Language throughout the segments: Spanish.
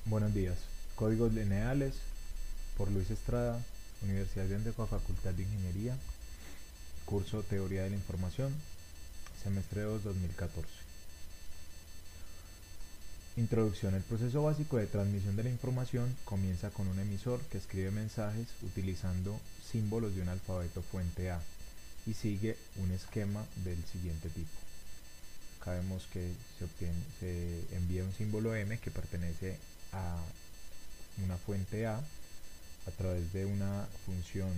Buenos días. Códigos lineales por Luis Estrada, Universidad de Andefa, Facultad de Ingeniería, curso Teoría de la Información, semestre 2, 2014. Introducción. El proceso básico de transmisión de la información comienza con un emisor que escribe mensajes utilizando símbolos de un alfabeto fuente A y sigue un esquema del siguiente tipo. Acá vemos que se envía un símbolo M que pertenece a una fuente A través de una función.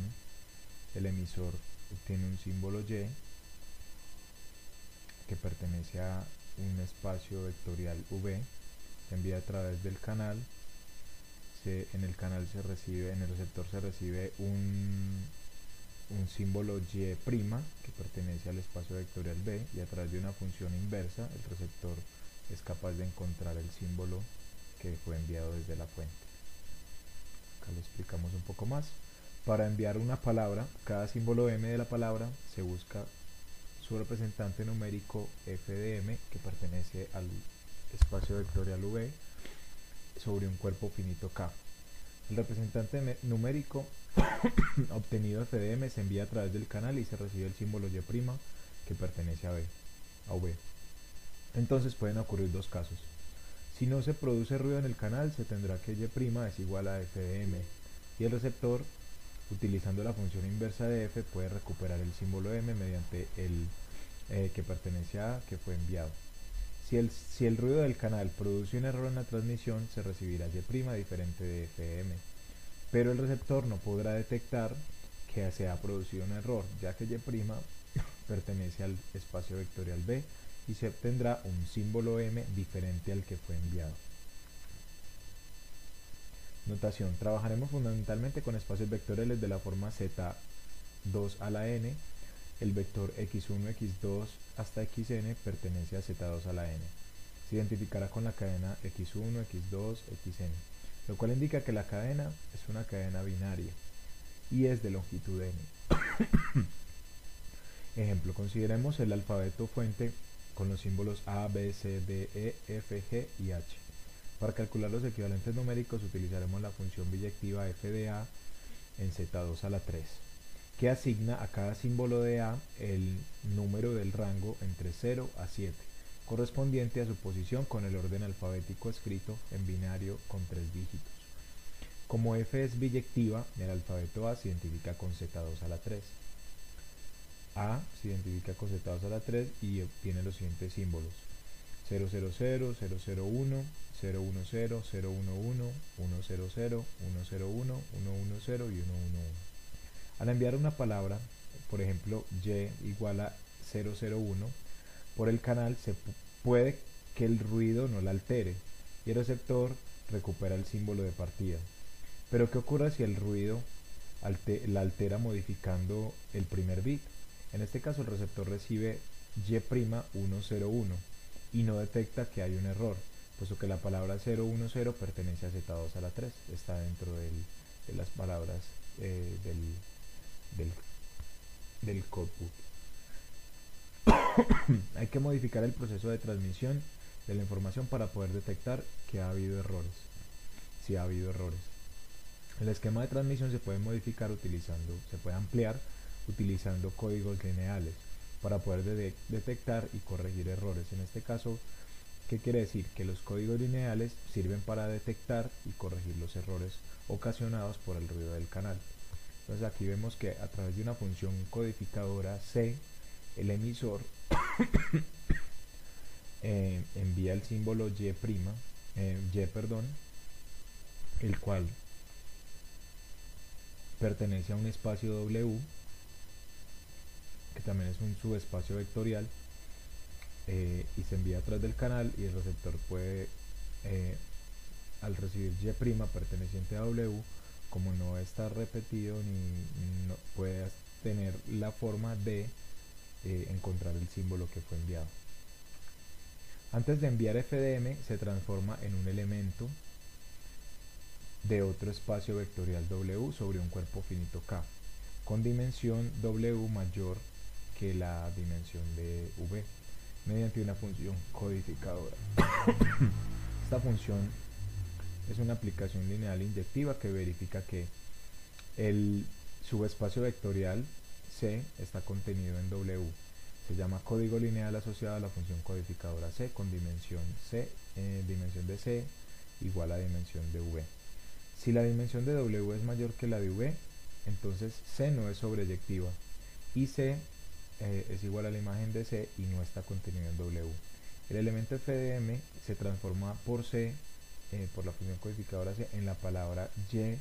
El emisor tiene un símbolo Y que pertenece a un espacio vectorial V, se envía a través del canal. En el canal se recibe, en el receptor se recibe un símbolo Y' que pertenece al espacio vectorial B, y a través de una función inversa el receptor es capaz de encontrar el símbolo que fue enviado desde la fuente. Acá lo explicamos un poco más. Para enviar una palabra, cada símbolo M de la palabra se busca su representante numérico f de m, que pertenece al espacio vectorial V, sobre un cuerpo finito K. El representante numérico obtenido f de m se envía a través del canal y se recibe el símbolo Y' que pertenece a V. Entonces pueden ocurrir dos casos. Si no se produce ruido en el canal, se tendrá que Y' es igual a f de m, y el receptor, utilizando la función inversa de f, puede recuperar el símbolo m mediante el que pertenece a que fue enviado. Si el ruido del canal produce un error en la transmisión, se recibirá Y' diferente de FM, pero el receptor no podrá detectar que se ha producido un error, ya que Y' pertenece al espacio vectorial B, y se obtendrá un símbolo M diferente al que fue enviado. Notación. Trabajaremos fundamentalmente con espacios vectoriales de la forma Z2 a la n. El vector x1, x2 hasta xn pertenece a z2 a la n. Se identificará con la cadena x1, x2, xn, lo cual indica que la cadena es una cadena binaria y es de longitud n. Ejemplo, consideremos el alfabeto fuente con los símbolos A, B, C, D, E, F, G y H. Para calcular los equivalentes numéricos utilizaremos la función biyectiva f de A en z2 a la 3, que asigna a cada símbolo de A el número del rango entre 0 a 7, correspondiente a su posición con el orden alfabético escrito en binario con 3 dígitos. Como f es biyectiva, el alfabeto A se identifica con z2 a la 3. A se identifica con z2 a la 3 y obtiene los siguientes símbolos: 000, 001, 010, 011, 100, 101, 110 y 111. Al enviar una palabra, por ejemplo, Y igual a 001, por el canal puede que el ruido no la altere y el receptor recupera el símbolo de partida. Pero ¿qué ocurre si el ruido la altera modificando el primer bit? En este caso el receptor recibe Y'101 y no detecta que hay un error, puesto que la palabra 010 pertenece a Z2 a la 3, está dentro de las palabras del, del codebook. Hay que modificar el proceso de transmisión de la información para poder detectar que ha habido errores, si ha habido errores. El esquema de transmisión se puede modificar se puede ampliar utilizando códigos lineales para poder detectar y corregir errores. En este caso, ¿qué quiere decir? Que los códigos lineales sirven para detectar y corregir los errores ocasionados por el ruido del canal. Entonces aquí vemos que a través de una función codificadora C, el emisor envía el símbolo Y', el cual pertenece a un espacio W, que también es un subespacio vectorial, y se envía a través del canal, y el receptor puede, al recibir Y' perteneciente a W, como no está repetido ni no puede tener la forma de encontrar el símbolo que fue enviado. Antes de enviar FDM se transforma en un elemento de otro espacio vectorial W sobre un cuerpo finito K, con dimensión W mayor que la dimensión de V, mediante una función codificadora. Esta función es una aplicación lineal inyectiva que verifica que el subespacio vectorial C está contenido en W. Se llama código lineal asociado a la función codificadora C con dimensión C, dimensión de C igual a dimensión de V. Si la dimensión de W es mayor que la de V, entonces C no es sobreyectiva y C es igual a la imagen de C y no está contenido en W. El elemento f de m se transforma por C, por la función codificadora C, en la palabra Y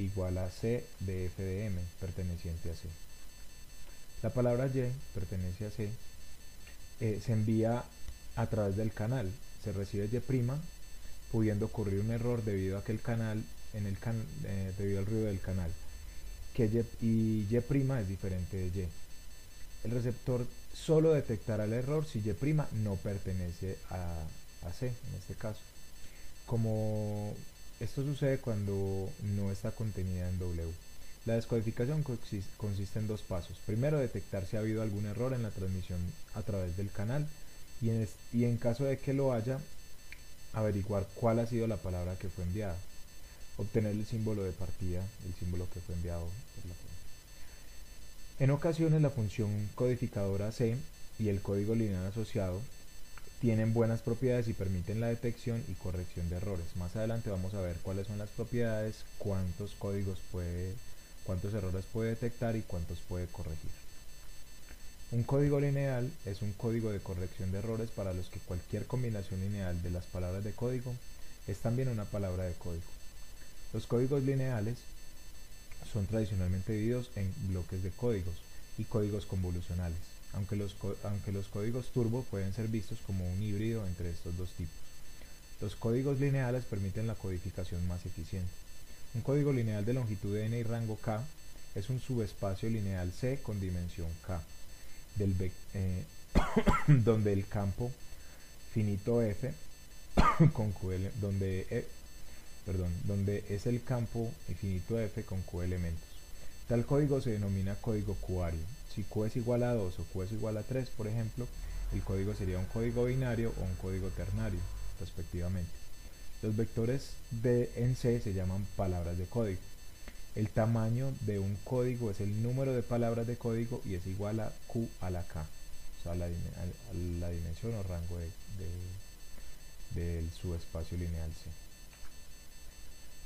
igual a C de f de m perteneciente a C. La palabra Y pertenece a C, se envía a través del canal, se recibe Y', pudiendo ocurrir un error debido a que el canal, debido al ruido del canal, que Y' es diferente de Y. El receptor solo detectará el error si Y' no pertenece a C, en este caso. Como esto sucede cuando no está contenida en W. La descodificación consiste en dos pasos. Primero, detectar si ha habido algún error en la transmisión a través del canal y en caso de que lo haya, averiguar cuál ha sido la palabra que fue enviada. Obtener el símbolo de partida, el símbolo que fue enviado por la fuente. En ocasiones la función codificadora C y el código lineal asociado tienen buenas propiedades y permiten la detección y corrección de errores. Más adelante vamos a ver cuáles son las propiedades, cuántos errores puede detectar y cuántos puede corregir. Un código lineal es un código de corrección de errores para los que cualquier combinación lineal de las palabras de código es también una palabra de código. Los códigos lineales son tradicionalmente divididos en bloques de códigos y códigos convolucionales, aunque los códigos turbo pueden ser vistos como un híbrido entre estos dos tipos. Los códigos lineales permiten la codificación más eficiente. Un código lineal de longitud n y rango k es un subespacio lineal C con dimensión k, donde el campo finito f con q, donde es el campo infinito f con q elementos. Tal código se denomina código cuario. Si q es igual a 2 o q es igual a 3, por ejemplo, el código sería un código binario o un código ternario, respectivamente. Los vectores en C se llaman palabras de código. El tamaño de un código es el número de palabras de código y es igual a q a la k, o sea, a la dimensión o rango del subespacio lineal C.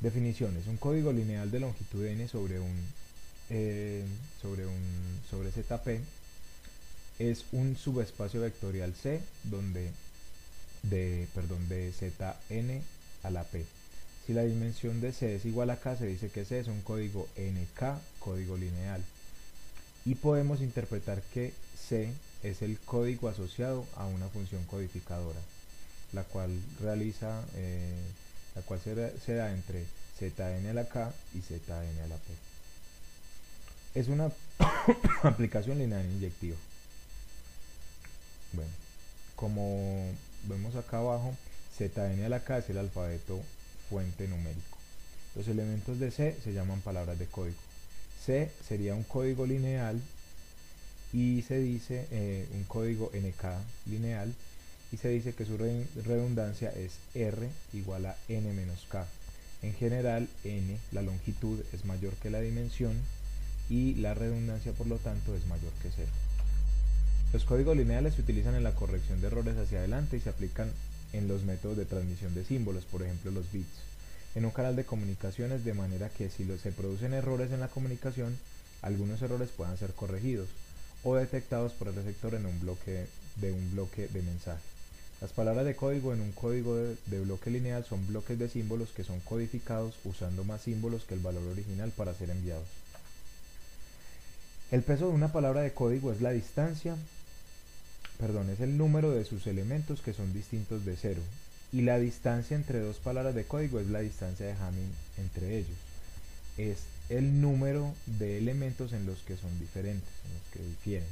Definiciones. Un código lineal de longitud n sobre ZP es un subespacio vectorial C de Zn a la P. Si la dimensión de C es igual a K, se dice que C es un código NK, código lineal. Y podemos interpretar que C es el código asociado a una función codificadora, la cual se da entre Zn a la K y Zn a la P. Es una aplicación lineal inyectiva. Bueno, como vemos acá abajo, Zn a la K es el alfabeto fuente numérico. Los elementos de C se llaman palabras de código. C sería un código lineal y se dice un código NK lineal y se dice que su redundancia es R igual a N menos K. En general, N, la longitud, es mayor que la dimensión y la redundancia, por lo tanto, es mayor que 0. Los códigos lineales se utilizan en la corrección de errores hacia adelante y se aplican en los métodos de transmisión de símbolos, por ejemplo los bits, en un canal de comunicaciones, de manera que si se producen errores en la comunicación, algunos errores puedan ser corregidos o detectados por el receptor en un bloque de mensaje. Las palabras de código en un código de bloque lineal son bloques de símbolos que son codificados usando más símbolos que el valor original para ser enviados. El peso de una palabra de código es es el número de sus elementos que son distintos de 0, y la distancia entre dos palabras de código es la distancia de Hamming entre ellos. Es el número de elementos en los que son diferentes, en los que difieren.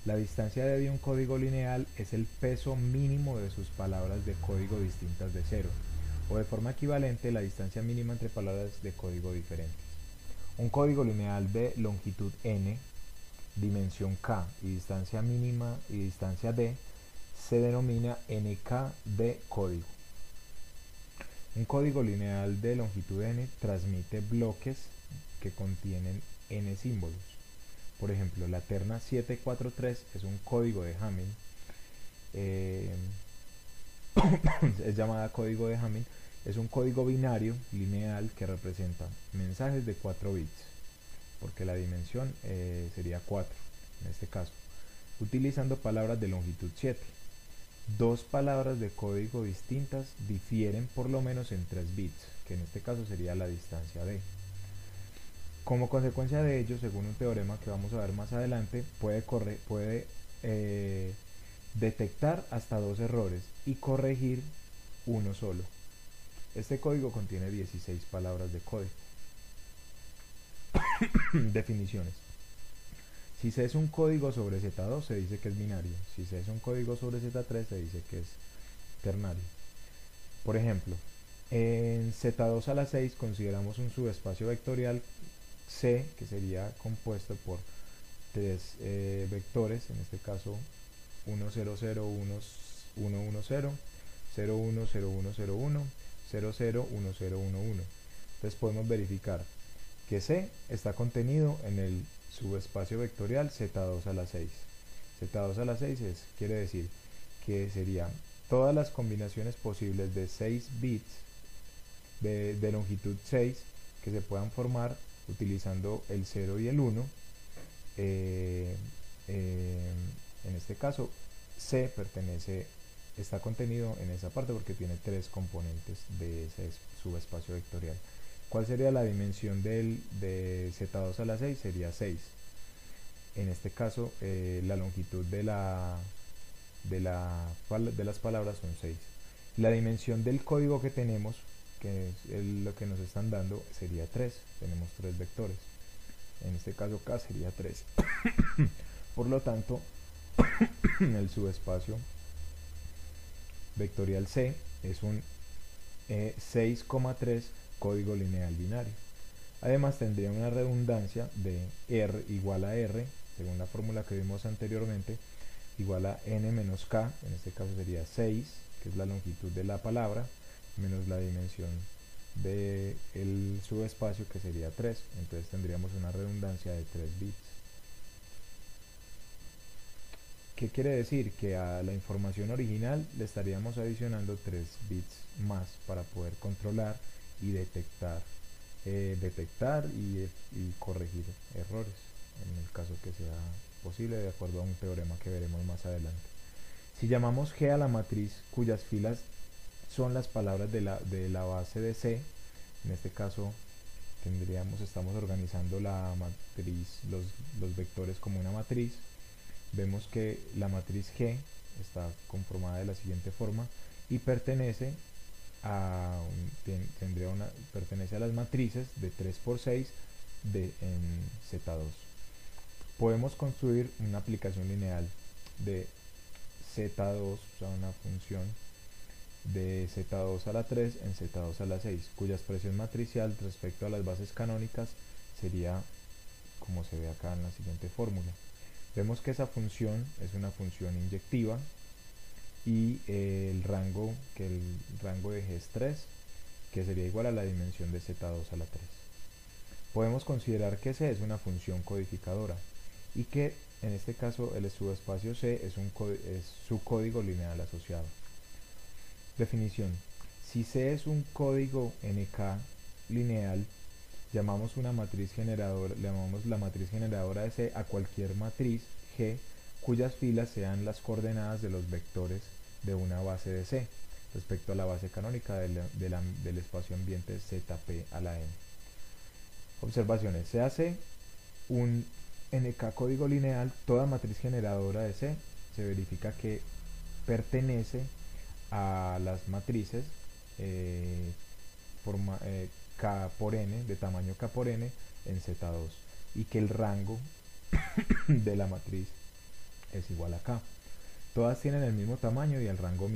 La distancia de un código lineal es el peso mínimo de sus palabras de código distintas de 0, o de forma equivalente la distancia mínima entre palabras de código diferentes. Un código lineal de longitud n, dimensión k y distancia mínima y distancia d se denomina NK de código. Un código lineal de longitud n transmite bloques que contienen n símbolos. Por ejemplo, la terna 743 es un código de Hamming, eh, es llamada código de Hamming, es un código binario lineal que representa mensajes de 4 bits, porque la dimensión sería 4 en este caso, utilizando palabras de longitud 7. Dos palabras de código distintas difieren por lo menos en 3 bits, que en este caso sería la distancia d. Como consecuencia de ello, según un teorema que vamos a ver más adelante, puede detectar hasta 2 errores y corregir uno solo. Este código contiene 16 palabras de código. Definiciones. Si C es un código sobre Z2 se dice que es binario. Si C es un código sobre Z3 se dice que es ternario. Por ejemplo, en Z2 a la 6 consideramos un subespacio vectorial C que sería compuesto por 3 vectores, en este caso 1, 0, 0, 1, 1, 1, 0, 0, 1, 0, 1, 0, 1, 0, 0, 1, 0, 1, 1. Entonces podemos verificar que C está contenido en el subespacio vectorial Z2 a la 6. Z2 a la 6 quiere decir que serían todas las combinaciones posibles de 6 bits de longitud 6 que se puedan formar utilizando el 0 y el 1. En este caso C está contenido en esa parte porque tiene 3 componentes de ese subespacio vectorial. ¿Cuál sería la dimensión de Z2 a la 6? Sería 6. En este caso la longitud de las palabras son 6. La dimensión del código que tenemos, que es lo que nos están dando, sería 3. Tenemos 3 vectores. En este caso K sería 3. Por lo tanto, el subespacio vectorial C es un 6,3 código lineal binario. Además tendría una redundancia de R igual a R, según la fórmula que vimos anteriormente, igual a n menos k, en este caso sería 6, que es la longitud de la palabra, menos la dimensión del subespacio, que sería 3. Entonces tendríamos una redundancia de 3 bits. ¿Qué quiere decir? Que a la información original le estaríamos adicionando 3 bits más para poder controlar y detectar y corregir errores, en el caso que sea posible, de acuerdo a un teorema que veremos más adelante. Si llamamos G a la matriz cuyas filas son las palabras de la base de C, en este caso estamos organizando la matriz, los vectores como una matriz. Vemos que la matriz G está conformada de la siguiente forma y pertenece pertenece a las matrices de 3 por 6 en Z2. Podemos construir una aplicación lineal de Z2, o sea, una función de Z2 a la 3 en Z2 a la 6, cuya expresión matricial respecto a las bases canónicas sería como se ve acá en la siguiente fórmula. Vemos que esa función es una función inyectiva y el rango de G es 3, que sería igual a la dimensión de Z2 a la 3. Podemos considerar que C es una función codificadora y que en este caso el subespacio C es su código lineal asociado. Definición: si C es un código NK lineal, llamamos la matriz generadora de C a cualquier matriz G cuyas filas sean las coordenadas de los vectores de una base de C respecto a la base canónica del espacio ambiente ZP a la n. Observaciones: se hace un NK código lineal, toda matriz generadora de C se verifica que pertenece a las matrices K por n, de tamaño K por n en Z2, y que el rango de la matriz es igual a K. Todas tienen el mismo tamaño y el rango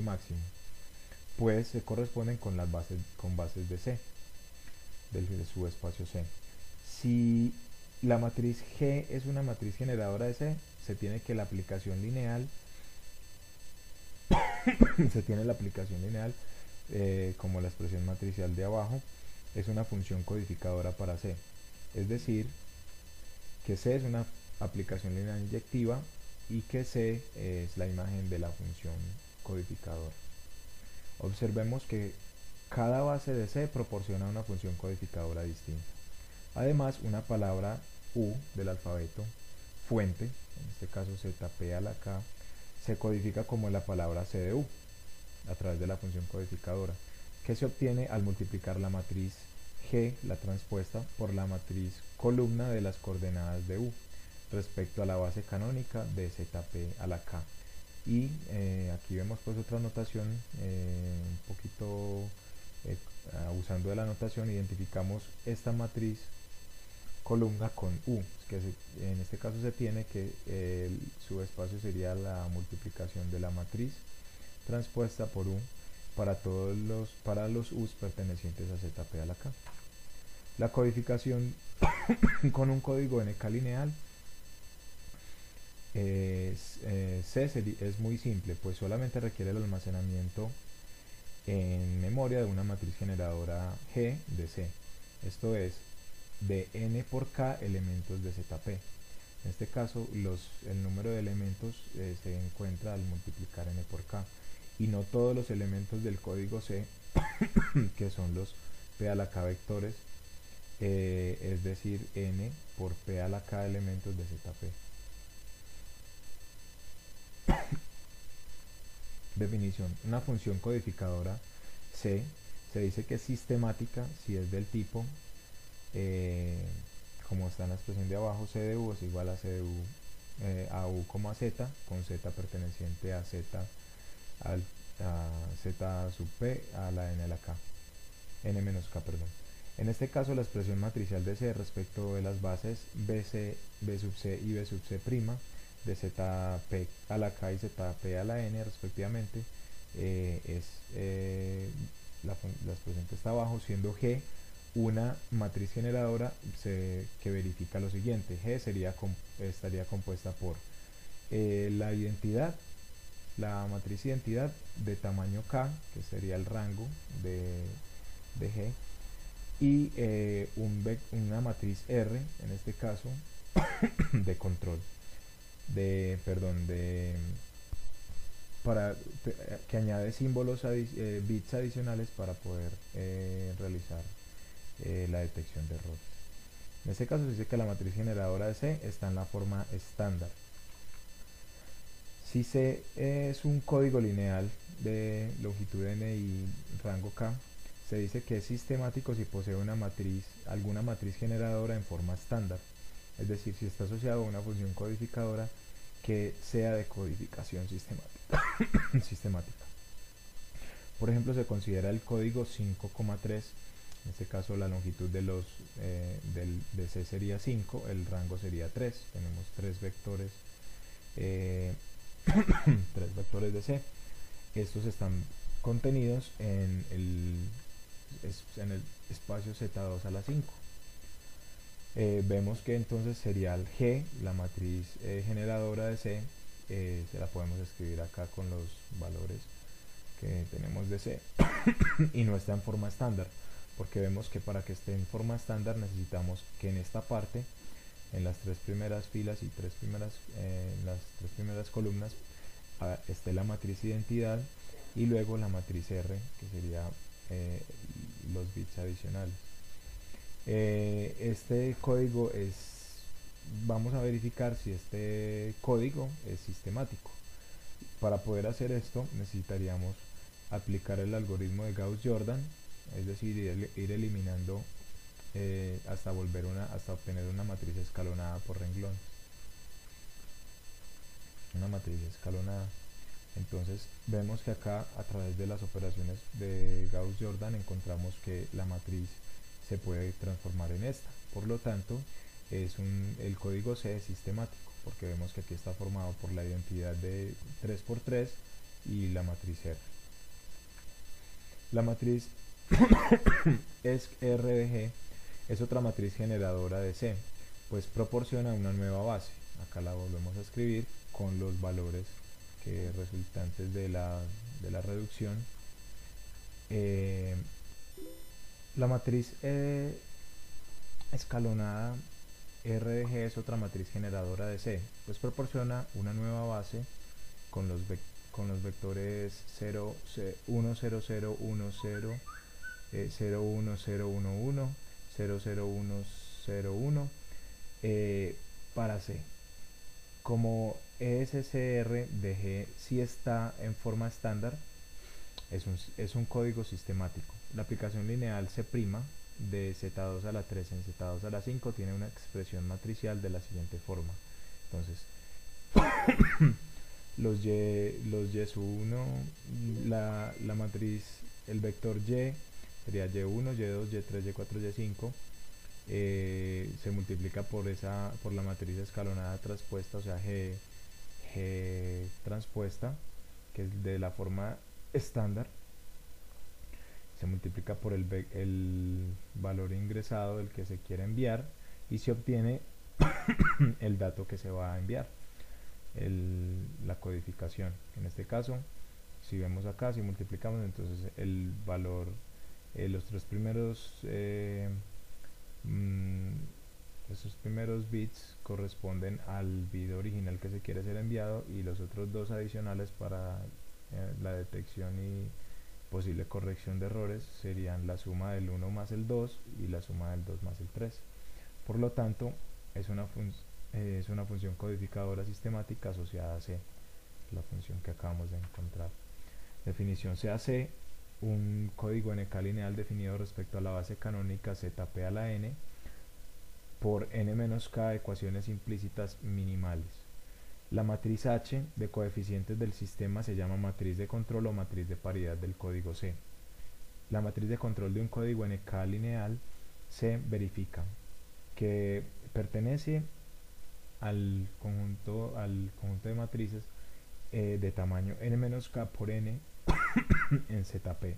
máximo, pues se corresponden con bases de C, del subespacio C. Si la matriz G es una matriz generadora de C, se tiene la aplicación lineal como la expresión matricial de abajo, es una función codificadora para C. Es decir, que C es una aplicación lineal inyectiva y que C es la imagen de la función codificadora. Observemos que cada base de C proporciona una función codificadora distinta. Además, una palabra U del alfabeto fuente, en este caso ZP a la K, se codifica como la palabra C de U a través de la función codificadora, que se obtiene al multiplicar la matriz G, la transpuesta, por la matriz columna de las coordenadas de U respecto a la base canónica de ZP a la K. Y aquí vemos pues otra notación, un poquito usando de la notación identificamos esta matriz columna con U, que en este caso se tiene que el subespacio sería la multiplicación de la matriz transpuesta por U para los U's pertenecientes a ZP a la K. La codificación con un código NK lineal es muy simple, pues solamente requiere el almacenamiento en memoria de una matriz generadora G de C, esto es, de n por k elementos de ZP. En este caso, el número de elementos se encuentra al multiplicar n por k, y no todos los elementos del código C, que son los p a la k vectores, es decir, n por p a la k elementos de ZP. Definición: una función codificadora C se dice que es sistemática si es del tipo, como está en la expresión de abajo, C de U es igual a C de U a U, a Z, con Z perteneciente a Z a Z sub P a la N a la K, N menos K, perdón. En este caso, la expresión matricial de C respecto de las bases BC, B sub C y B sub C' de ZP a la K y ZP a la N respectivamente, es la expresión que está abajo, siendo G una matriz generadora que verifica lo siguiente. G estaría compuesta por la identidad, la matriz identidad de tamaño K, que sería el rango de G, y una matriz R, en este caso, de control, que añade símbolos, bits adicionales para poder realizar la detección de errores. En este caso se dice que la matriz generadora de C está en la forma estándar. Si C es un código lineal de longitud n y rango k, se dice que es sistemático si posee alguna matriz generadora en forma estándar, es decir, si está asociado a una función codificadora que sea de codificación sistemática. Por ejemplo, se considera el código 5,3, en este caso la longitud de C sería 5, el rango sería 3, tenemos 3 vectores, 3 vectores de C. Estos están contenidos en el espacio Z2 a la 5. Vemos que entonces sería el G, la matriz generadora de C, se la podemos escribir acá con los valores que tenemos de C, y no está en forma estándar, porque vemos que para que esté en forma estándar necesitamos que en esta parte, en las 3 primeras filas y las 3 primeras columnas, esté la matriz identidad y luego la matriz R, que sería los bits adicionales. Este código vamos a verificar si este código es sistemático. Para poder hacer esto necesitaríamos aplicar el algoritmo de Gauss-Jordan, es decir, ir eliminando hasta obtener una matriz escalonada por renglones. Una matriz escalonada. Entonces vemos que acá, a través de las operaciones de Gauss-Jordan, encontramos que la matriz se puede transformar en esta. Por lo tanto, el código C es sistemático, porque vemos que aquí está formado por la identidad de 3×3 y la matriz R. La matriz R de G es otra matriz generadora de C, pues proporciona una nueva base. Acá la volvemos a escribir con los valores resultantes de la reducción Eh, la matriz escalonada R de G es otra matriz generadora de C, pues proporciona una nueva base con los vectores 0, 1, 0, 0, 1, 0, 0, 1, 0, 1, 1, 0, 0, 1, 0, 1 para C. Como ESCR de G sí está en forma estándar, es un código sistemático. La aplicación lineal C' de Z2 a la 3 en Z2 a la 5 tiene una expresión matricial de la siguiente forma. Entonces, los Y sub 1, la matriz, el vector Y sería Y1, Y2, Y3, Y4, Y5. Se multiplica por la matriz escalonada transpuesta, o sea, G transpuesta, que es de la forma estándar. Se multiplica por el valor ingresado del que se quiere enviar y se obtiene el dato que se va a enviar, la codificación. En este caso, si vemos acá, si multiplicamos, entonces el valor, los tres primeros esos primeros bits corresponden al bit original que se quiere ser enviado, y los otros dos adicionales para la detección y posible corrección de errores serían la suma del 1 más el 2 y la suma del 2 más el 3. Por lo tanto, es una función codificadora sistemática asociada a C, la función que acabamos de encontrar. Definición CAC: un código NK lineal definido respecto a la base canónica ZP a la n por n-k ecuaciones implícitas minimales. La matriz H de coeficientes del sistema se llama matriz de control o matriz de paridad del código C. La matriz de control de un código NK lineal se verifica que pertenece al conjunto de matrices de tamaño n-k por n en ZP,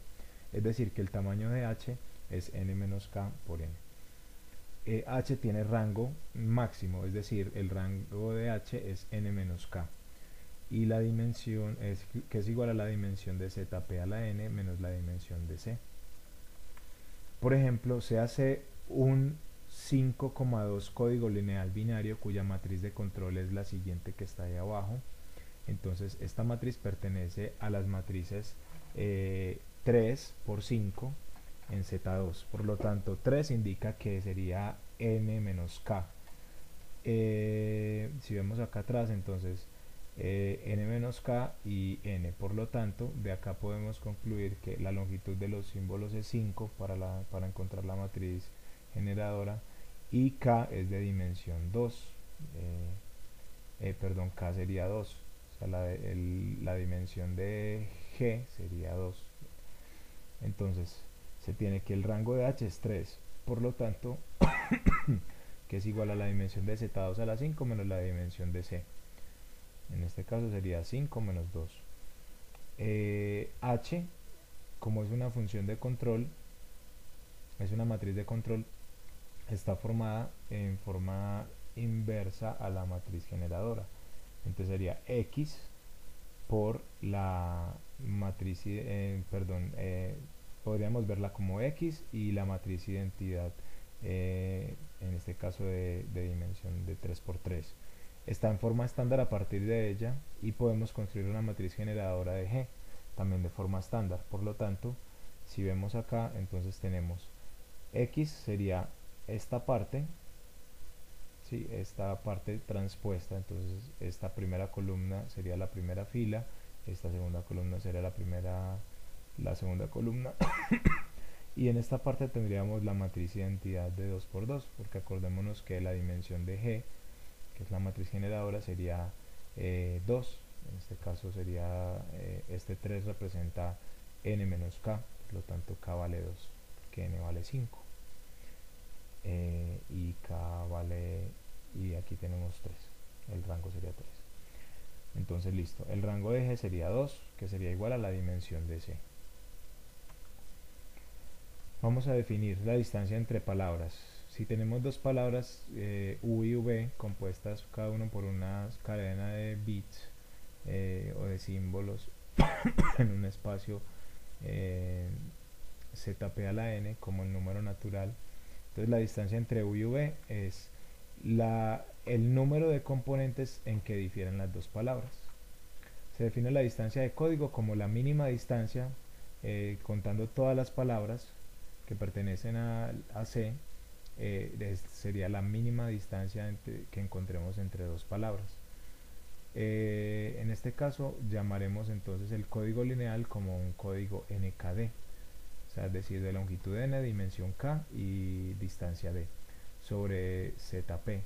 es decir, que el tamaño de H es n-k por n. H tiene rango máximo, es decir, el rango de H es n-k, y la dimensión que es igual a la dimensión de ZP a la n menos la dimensión de C. Por ejemplo, se hace un 5,2 código lineal binario cuya matriz de control es la siguiente que está ahí abajo. Entonces esta matriz pertenece a las matrices 3 por 5 en Z2, por lo tanto 3 indica que sería n menos k. Si vemos acá atrás, entonces n menos k y n, por lo tanto de acá podemos concluir que la longitud de los símbolos es 5 para encontrar la matriz generadora, y k es de dimensión 2, perdón, k sería 2, o sea, la dimensión de G sería 2. Entonces se tiene que el rango de H es 3, por lo tanto que es igual a la dimensión de Z2 a la 5 menos la dimensión de C. En este caso sería 5 menos 2. H, como es una función de control, es una matriz de control, está formada en forma inversa a la matriz generadora. Entonces sería X por la matriz, podríamos verla como X y la matriz identidad, en este caso de dimensión de 3×3. Está en forma estándar a partir de ella, y podemos construir una matriz generadora de G también de forma estándar. Por lo tanto, si vemos acá, entonces tenemos X sería esta parte, ¿sí? Esta parte transpuesta, entonces esta primera columna sería la primera fila, esta segunda columna sería la segunda columna y en esta parte tendríamos la matriz identidad de 2×2, porque acordémonos que la dimensión de G, que es la matriz generadora, sería 2. En este caso sería este 3 representa n menos k, por lo tanto k vale 2, porque n vale 5, y k vale, y aquí tenemos 3, el rango sería 3. Entonces listo, el rango de G sería 2, que sería igual a la dimensión de C. Vamos a definir la distancia entre palabras. Si tenemos dos palabras U y V compuestas cada uno por una cadena de bits o de símbolos en un espacio ZP a la n como el número natural. Entonces la distancia entre u y v es el número de componentes en que difieren las dos palabras. Se define la distancia de código como la mínima distancia, contando todas las palabras que pertenecen a C, sería la mínima distancia que encontremos entre dos palabras. En este caso llamaremos entonces el código lineal como un código NKD, o sea, es decir, de longitud n, dimensión k y distancia d, sobre ZP.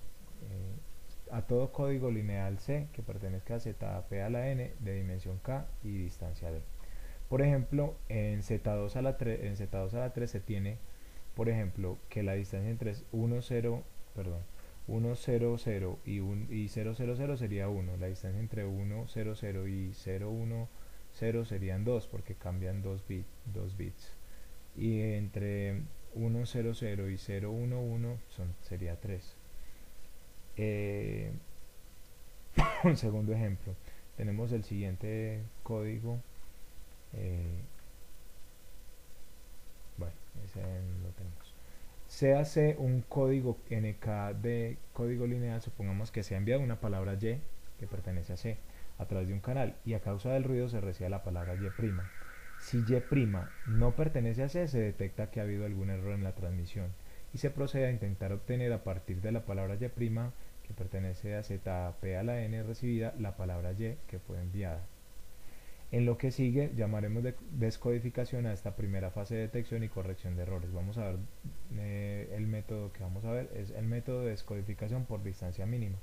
A todo código lineal C que pertenezca a ZP a la n de dimensión k y distancia d. Por ejemplo, en Z2 a la 3, en Z2 a la 3 se tiene, por ejemplo, que la distancia entre 1, 0, perdón, 1, 0, 0 y 0, 0, 0 sería 1. La distancia entre 1, 0, 0 y 0, 1, 0 serían 2 porque cambian 2 bits. Y entre 1, 0, 0 y 0, 1, 1 sería 3. Un segundo ejemplo. Tenemos el siguiente código. Bueno, ese lo tenemos. Se hace un código NK de código lineal, supongamos que se ha enviado una palabra Y que pertenece a C a través de un canal y a causa del ruido se recibe la palabra Y'. Si Y' no pertenece a C, se detecta que ha habido algún error en la transmisión y se procede a intentar obtener a partir de la palabra Y' que pertenece a ZP a la n recibida la palabra Y que fue enviada. En lo que sigue llamaremos de descodificación a esta primera fase de detección y corrección de errores. Vamos a ver el método que vamos a ver es el método de descodificación por distancia mínima.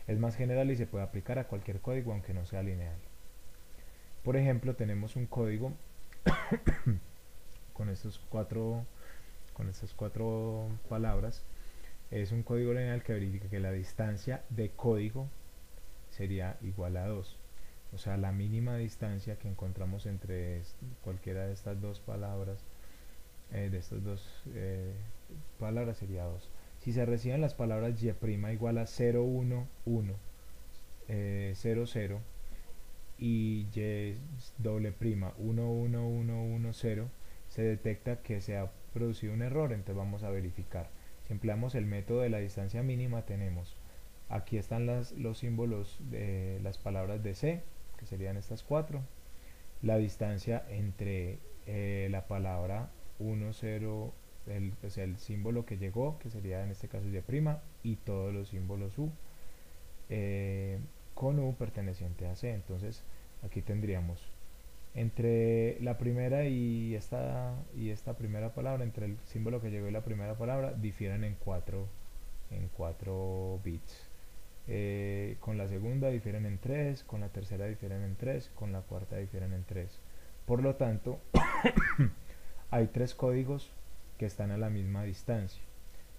Es más general y se puede aplicar a cualquier código aunque no sea lineal. Por ejemplo, tenemos un código con estas cuatro palabras. Es un código lineal que verifica que la distancia de código sería igual a 2. O sea, la mínima distancia que encontramos entre cualquiera de estas dos palabras, palabras sería 2. Si se reciben las palabras y' igual a 0, 1, 1, 0, 0 y y doble prima 1, 1, 1, 1, 0, se detecta que se ha producido un error, entonces vamos a verificar. Si empleamos el método de la distancia mínima, tenemos aquí están los símbolos de las palabras de C, que serían estas cuatro, la distancia entre la palabra 1, 0, pues el símbolo que llegó, que sería en este caso Y', y todos los símbolos U, con U perteneciente a C. Entonces aquí tendríamos entre la primera y esta primera palabra, entre el símbolo que llegó y la primera palabra, difieren en 4 bits. Con la segunda difieren en 3, con la tercera difieren en 3, con la cuarta difieren en 3. Por lo tanto, hay 3 códigos que están a la misma distancia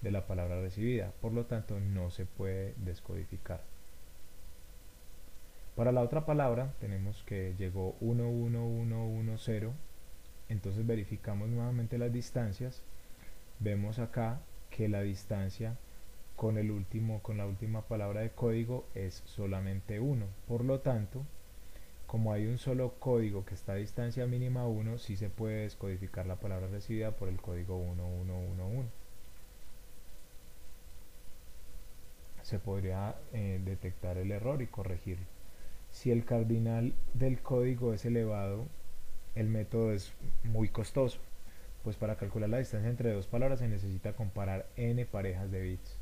de la palabra recibida, por lo tanto no se puede descodificar. Para la otra palabra tenemos que llegó 1, 1, 1, 1, 0, entonces verificamos nuevamente las distancias, vemos acá que la distancia con la última palabra de código es solamente 1, por lo tanto, como hay un solo código que está a distancia mínima 1, sí se puede descodificar la palabra recibida por el código 1, 1, 1, 1. Se podría detectar el error y corregirlo. Si el cardinal del código es elevado, el método es muy costoso, pues para calcular la distancia entre dos palabras se necesita comparar n parejas de bits.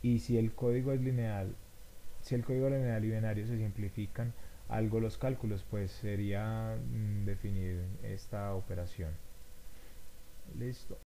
Y si el código es lineal, si el código lineal y binario se simplifican algo los cálculos, pues sería definir esta operación. Listo.